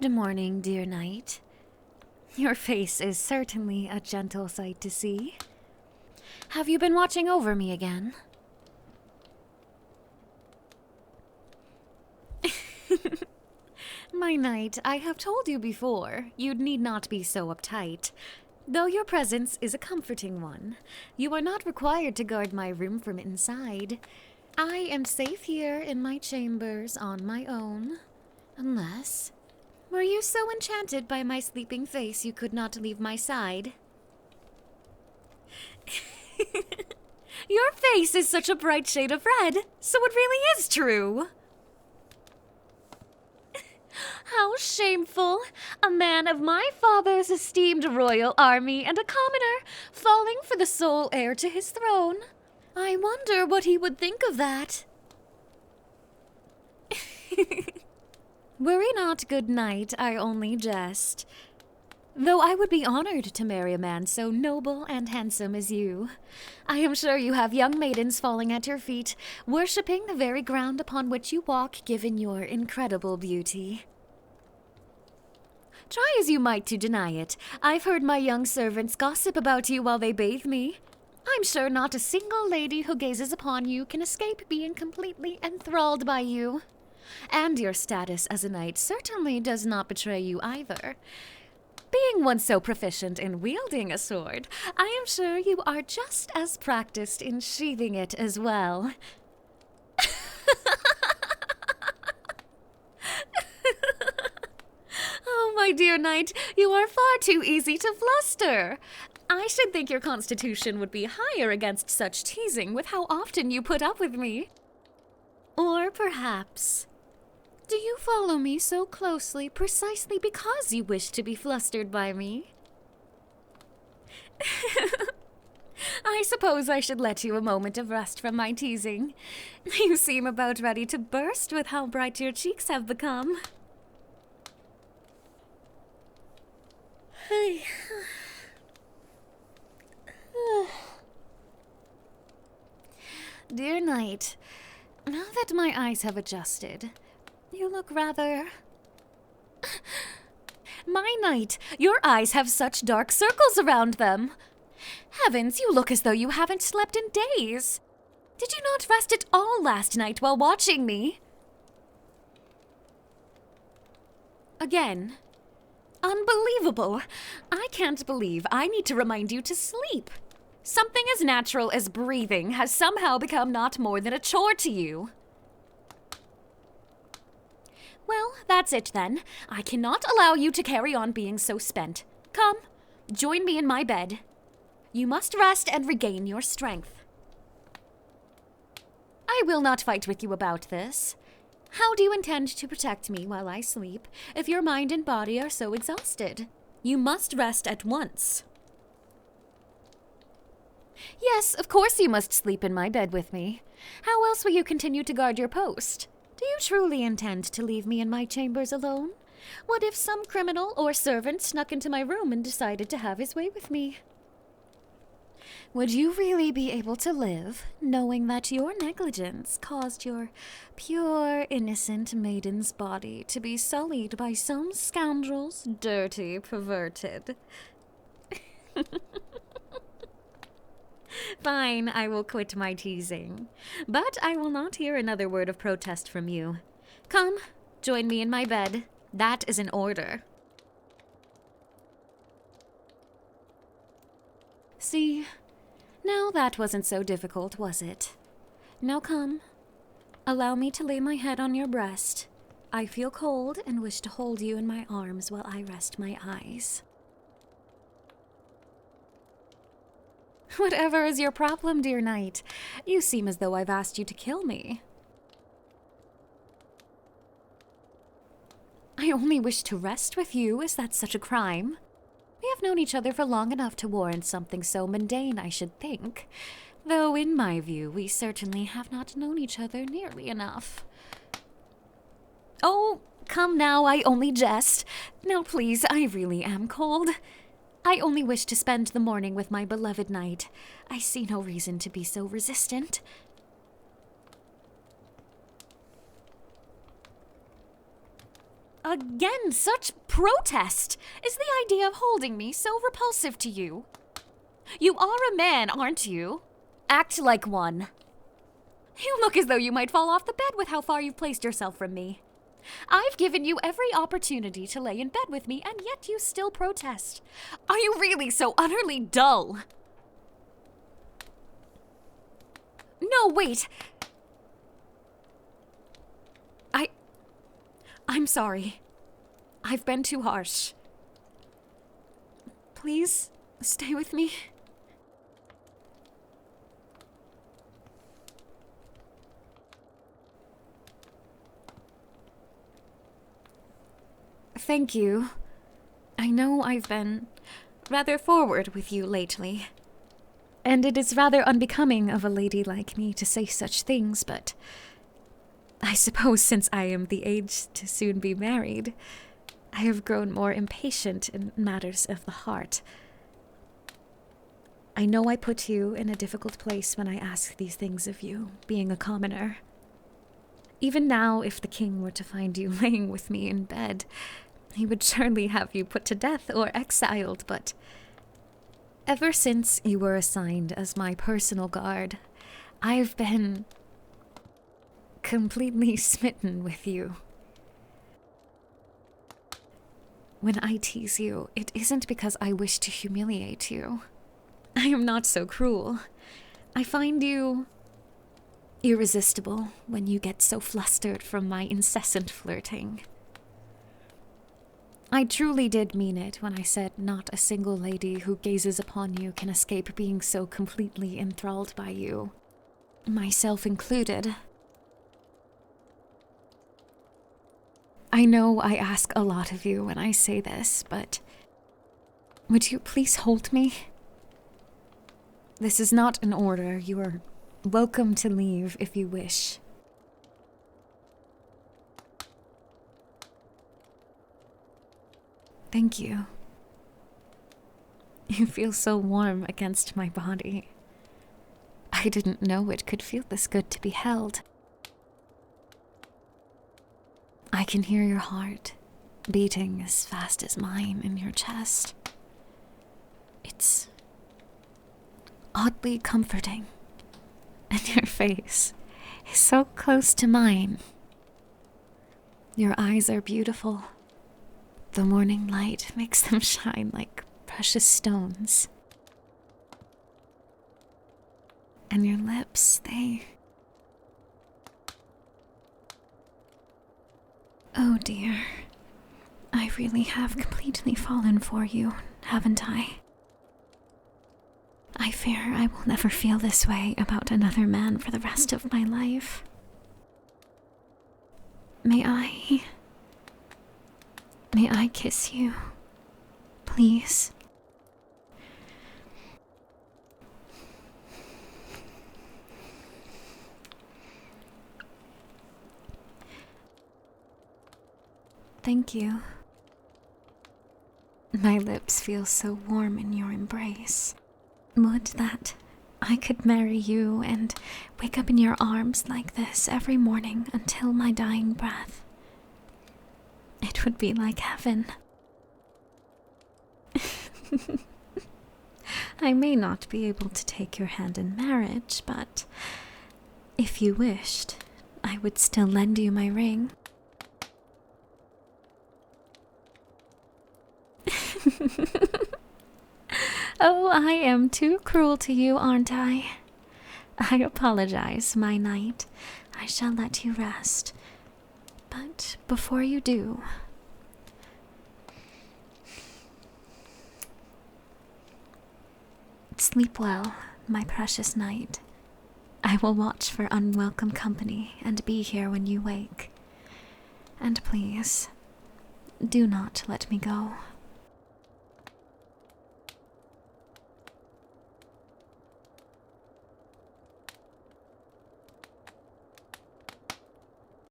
Good morning, dear knight. Your face is certainly a gentle sight to see. Have you been watching over me again? My knight, I have told you before, you need not be so uptight. Though your presence is a comforting one, you are not required to guard my room from inside. I am safe here in my chambers on my own. Unless... Were you so enchanted by my sleeping face you could not leave my side? Your face is such a bright shade of red, so it really is true. How shameful! A man of my father's esteemed royal army and a commoner falling for the sole heir to his throne. I wonder what he would think of that. Worry not, good knight, I only jest. Though I would be honored to marry a man so noble and handsome as you. I am sure you have young maidens falling at your feet, worshipping the very ground upon which you walk, given your incredible beauty. Try as you might to deny it, I've heard my young servants gossip about you while they bathe me. I'm sure not a single lady who gazes upon you can escape being completely enthralled by you. And your status as a knight certainly does not betray you either. Being one so proficient in wielding a sword, I am sure you are just as practiced in sheathing it as well. Oh, my dear knight, you are far too easy to fluster. I should think your constitution would be higher against such teasing with how often you put up with me. Or perhaps... Do you follow me so closely precisely because you wish to be flustered by me? I suppose I should let you a moment of rest from my teasing. You seem about ready to burst with how bright your cheeks have become. Dear knight, now that my eyes have adjusted, you look rather... My knight, your eyes have such dark circles around them. Heavens, you look as though you haven't slept in days. Did you not rest at all last night while watching me? Again. Unbelievable. I can't believe I need to remind you to sleep. Something as natural as breathing has somehow become not more than a chore to you. Well, that's it then. I cannot allow you to carry on being so spent. Come, join me in my bed. You must rest and regain your strength. I will not fight with you about this. How do you intend to protect me while I sleep if your mind and body are so exhausted? You must rest at once. Yes, of course you must sleep in my bed with me. How else will you continue to guard your post? Do you truly intend to leave me in my chambers alone? What if some criminal or servant snuck into my room and decided to have his way with me? Would you really be able to live, knowing that your negligence caused your pure, innocent maiden's body to be sullied by some scoundrel's dirty, perverted? Fine, I will quit my teasing. But I will not hear another word of protest from you. Come, join me in my bed. That is an order. See, now that wasn't so difficult, was it? Now come, allow me to lay my head on your breast. I feel cold and wish to hold you in my arms while I rest my eyes. Whatever is your problem, dear knight? You seem as though I've asked you to kill me. I only wish to rest with you. Is that such a crime? We have known each other for long enough to warrant something so mundane, I should think. Though, in my view, we certainly have not known each other nearly enough. Oh, come now, I only jest. Now, please, I really am cold. I only wish to spend the morning with my beloved knight. I see no reason to be so resistant. Again, such protest! Is the idea of holding me so repulsive to you? You are a man, aren't you? Act like one. You look as though you might fall off the bed with how far you've placed yourself from me. I've given you every opportunity to lay in bed with me, and yet you still protest. Are you really so utterly dull? No, wait. I'm sorry. I've been too harsh. Please, stay with me. Thank you. I know I've been rather forward with you lately, and it is rather unbecoming of a lady like me to say such things, but I suppose since I am the age to soon be married, I have grown more impatient in matters of the heart. I know I put you in a difficult place when I ask these things of you, being a commoner. Even now, if the king were to find you laying with me in bed, he would surely have you put to death or exiled, but ever since you were assigned as my personal guard, I've been completely smitten with you. When I tease you, it isn't because I wish to humiliate you. I am not so cruel. I find you irresistible when you get so flustered from my incessant flirting. I truly did mean it when I said not a single lady who gazes upon you can escape being so completely enthralled by you, myself included. I know I ask a lot of you when I say this, but would you please hold me? This is not an order. You are welcome to leave if you wish. Thank you. You feel so warm against my body. I didn't know it could feel this good to be held. I can hear your heart beating as fast as mine in your chest. It's oddly comforting, and your face is so close to mine. Your eyes are beautiful. The morning light makes them shine like precious stones. And your lips, Oh dear, I really have completely fallen for you, haven't I? I fear I will never feel this way about another man for the rest of my life. May I kiss you, please? Thank you. My lips feel so warm in your embrace. Would that I could marry you and wake up in your arms like this every morning until my dying breath. It would be like heaven. I may not be able to take your hand in marriage, but if you wished, I would still lend you my ring. Oh, I am too cruel to you, aren't I? I apologize, my knight. I shall let you rest. But before you do, sleep well, my precious knight. I will watch for unwelcome company and be here when you wake. And please, do not let me go.